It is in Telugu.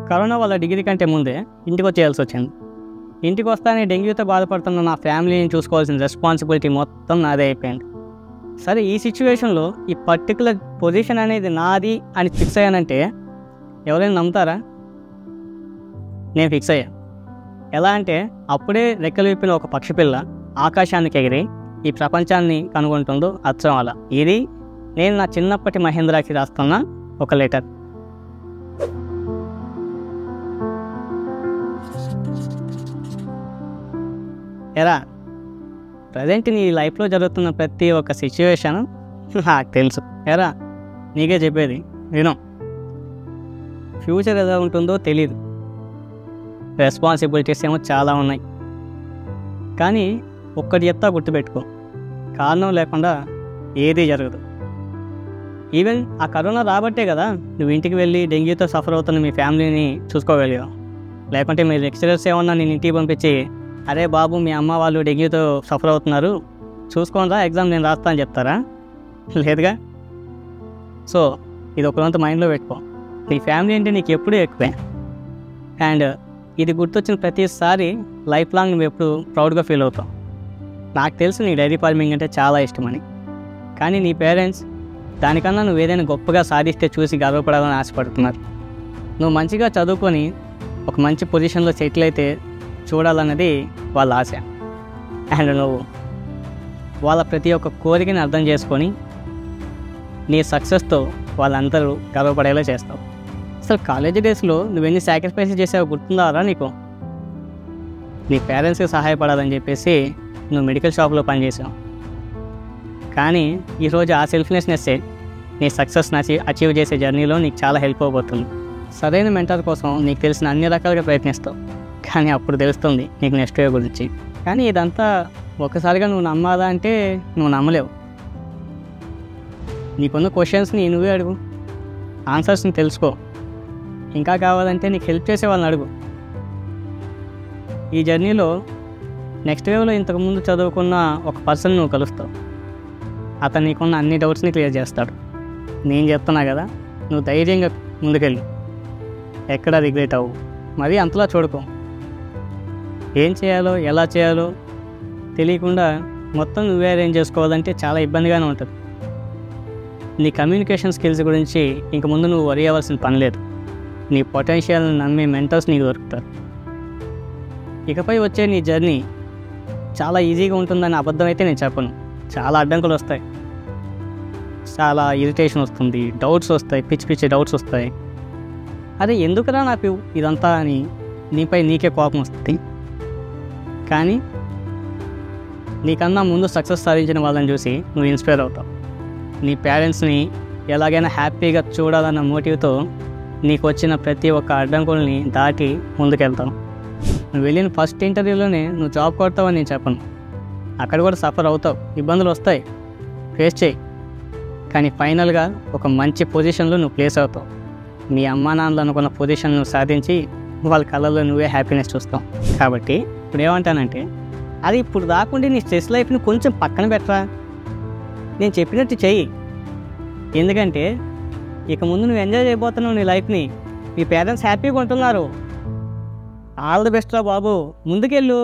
కరోనా వల్ల డిగ్రీ కంటే ముందే ఇంటికి వచ్చేయాల్సి వచ్చింది. ఇంటికి వస్తానే డెంగ్యూతో బాధపడుతున్న నా ఫ్యామిలీని చూసుకోవాల్సిన రెస్పాన్సిబిలిటీ మొత్తం నాదే అయిపోయింది. సరే, ఈ సిచ్యువేషన్లో ఈ పర్టికులర్ పొజిషన్ అనేది నాది అని ఫిక్స్ అయ్యానంటే ఎవరైనా నమ్ముతారా? నేను ఫిక్స్ అయ్యా. ఎలా అంటే, అప్పుడే రెక్కలు విప్పిన ఒక పక్షి పిల్ల ఆకాశానికి ఎగిరి ఈ ప్రపంచాన్ని కనుగొంటుందో అచ్చం అలా. ఇది నేను నా చిన్నప్పటి మహేంద్రకి రాస్తున్న ఒక లెటర్. ఎరా, ప్రజెంట్ నీ లైఫ్లో జరుగుతున్న ప్రతి ఒక్క సిచ్యువేషన్ నాకు తెలుసు. ఎరా, నీకే చెప్పేది విను. ఫ్యూచర్ ఎలా ఉంటుందో తెలీదు, రెస్పాన్సిబిలిటీస్ ఏమో చాలా ఉన్నాయి. కానీ ఒక్కటి చెప్తా, గుర్తుపెట్టుకో, కారణం లేకుండా ఏదీ జరగదు. ఈవెన్ ఆ కరోనా రాబట్టే కదా నువ్వు ఇంటికి వెళ్ళి డెంగ్యూతో సఫర్ అవుతున్న మీ ఫ్యామిలీని చూసుకోగలిగావు. లేకుంటే మీ లెక్చరర్స్ ఏమన్నా నేను ఇంటికి పంపించి, అరే బాబు మీ అమ్మ వాళ్ళు డెంగ్యూతో సఫర్ అవుతున్నారు, చూసుకోనరా, ఎగ్జామ్ నేను రాస్తా అని చెప్తారా? లేదుగా. సో ఇది ఒకరంత మైండ్లో పెట్టుకో. నీ ఫ్యామిలీ అంటే నీకు ఎప్పుడూ ఎక్కువే. అండ్ ఇది గుర్తొచ్చిన ప్రతిసారి లైఫ్ లాంగ్ నువ్వు ఎప్పుడు ప్రౌడ్గా ఫీల్ అవుతావు. నాకు తెలుసు నీ డైరీ ఫార్మింగ్ అంటే చాలా ఇష్టమని. కానీ నీ పేరెంట్స్ దానికన్నా నువ్వు ఏదైనా గొప్పగా సాధిస్తే చూసి గర్వపడాలని ఆశపడుతున్నారు. నువ్వు మంచిగా చదువుకొని ఒక మంచి పొజిషన్లో సెటిల్ అయితే చూడాలన్నది వాళ్ళ ఆశ. అండ్ నువ్వు వాళ్ళ ప్రతి ఒక్క కోరికని అర్థం చేసుకొని నీ సక్సెస్తో వాళ్ళందరూ గర్వపడేలా చేస్తావు. అసలు కాలేజీ డేస్లో నువ్వెన్ని సాక్రిఫైస్ చేసావో గుర్తుందారా నీకు? నీ పేరెంట్స్కి సహాయపడాలని చెప్పేసి నువ్వు మెడికల్ షాప్లో పనిచేసావు. కానీ ఈరోజు ఆ సెల్ఫ్లెస్నెస్సే నీ సక్సెస్ని అచీవ్ చేసే జర్నీలో నీకు చాలా హెల్ప్ అవబోతుంది. సరైన మెంటర్ కోసం నీకు తెలిసిన అన్ని రకాలుగా ప్రయత్నిస్తావు. కానీ అప్పుడు తెలుస్తుంది నీకు నెక్స్ట్ వే గురించి. కానీ ఇదంతా ఒకసారిగా నువ్వు నమ్మాలా అంటే నువ్వు నమ్మలేవు. నీకున్న క్వశ్చన్స్ని నువ్వే అడుగు, ఆన్సర్స్ని తెలుసుకో. ఇంకా కావాలంటే నీకు హెల్ప్ చేసే వాళ్ళని అడుగు. ఈ జర్నీలో నెక్స్ట్ వేవ్లో ఇంతకుముందు చదువుకున్న ఒక పర్సన్ నువ్వు కలుస్తావు. అతను నీకున్న అన్ని డౌట్స్ని క్లియర్ చేస్తాడు. నేను చెప్తున్నా కదా, నువ్వు ధైర్యంగా ముందుకెళ్ళు, ఎక్కడ రిగ్రెట్ అవ్వు. మరీ అంతలా చూడుకో. ఏం చేయాలో ఎలా చేయాలో తెలియకుండా మొత్తం నువ్వే అరేంజ్ చేసుకోవాలంటే చాలా ఇబ్బందిగానే ఉంటుంది. నీ కమ్యూనికేషన్ స్కిల్స్ గురించి ఇంక ముందు నువ్వు వరి అవ్వాల్సిన పని లేదు. నీ పొటెన్షియల్ని నమ్మే మెంటర్స్ నీకు దొరుకుతారు. ఇకపై వచ్చే నీ జర్నీ చాలా ఈజీగా ఉంటుందని అబద్ధం అయితే నేను చెప్పను. చాలా అడ్డంకులు వస్తాయి, చాలా ఇరిటేషన్ వస్తుంది, డౌట్స్ వస్తాయి, పిచ్చి పిచ్చి డౌట్స్ వస్తాయి. అదే ఎందుకురా నాకు ఇదంతా అని నీపై నీకే కోపం వస్తుంది. కానీ నీకన్నా ముందు సక్సెస్ సాధించిన వాళ్ళని చూసి నువ్వు ఇన్స్పైర్ అవుతావు. నీ పేరెంట్స్ని ఎలాగైనా హ్యాపీగా చూడాలన్న మోటివ్తో నీకు వచ్చిన ప్రతి ఒక్క అడ్డంకుల్ని దాటి ముందుకెళ్తావు. నువ్వు వెళ్ళిన ఫస్ట్ ఇంటర్వ్యూలోనే నువ్వు జాబ్ కొడతావని నేను చెప్పను. అక్కడ కూడా సఫర్ అవుతావు, ఇబ్బందులు వస్తాయి, ఫేస్ చేయి. కానీ ఫైనల్గా ఒక మంచి పొజిషన్లో నువ్వు ప్లేస్ అవుతావు. మీ అమ్మా నాన్నలు అనుకున్న పొజిషన్ నువ్వు సాధించి వాళ్ళ కళ్ళల్లో నువ్వే హ్యాపీనెస్ చూస్తావు. కాబట్టి ఇప్పుడు ఏమంటానంటే, అది ఇప్పుడు రాకుండా నీ స్ట్రెస్ లైఫ్ని కొంచెం పక్కన పెట్టరా. నేను చెప్పినట్టు చెయ్యి. ఎందుకంటే ఇక ముందు నువ్వు ఎంజాయ్ చేయబోతున్నావు నీ లైఫ్ని. మీ పేరెంట్స్ హ్యాపీగా ఉంటున్నారు. ఆల్ ది బెస్ట్ రా బాబు, ముందుకెళ్ళు.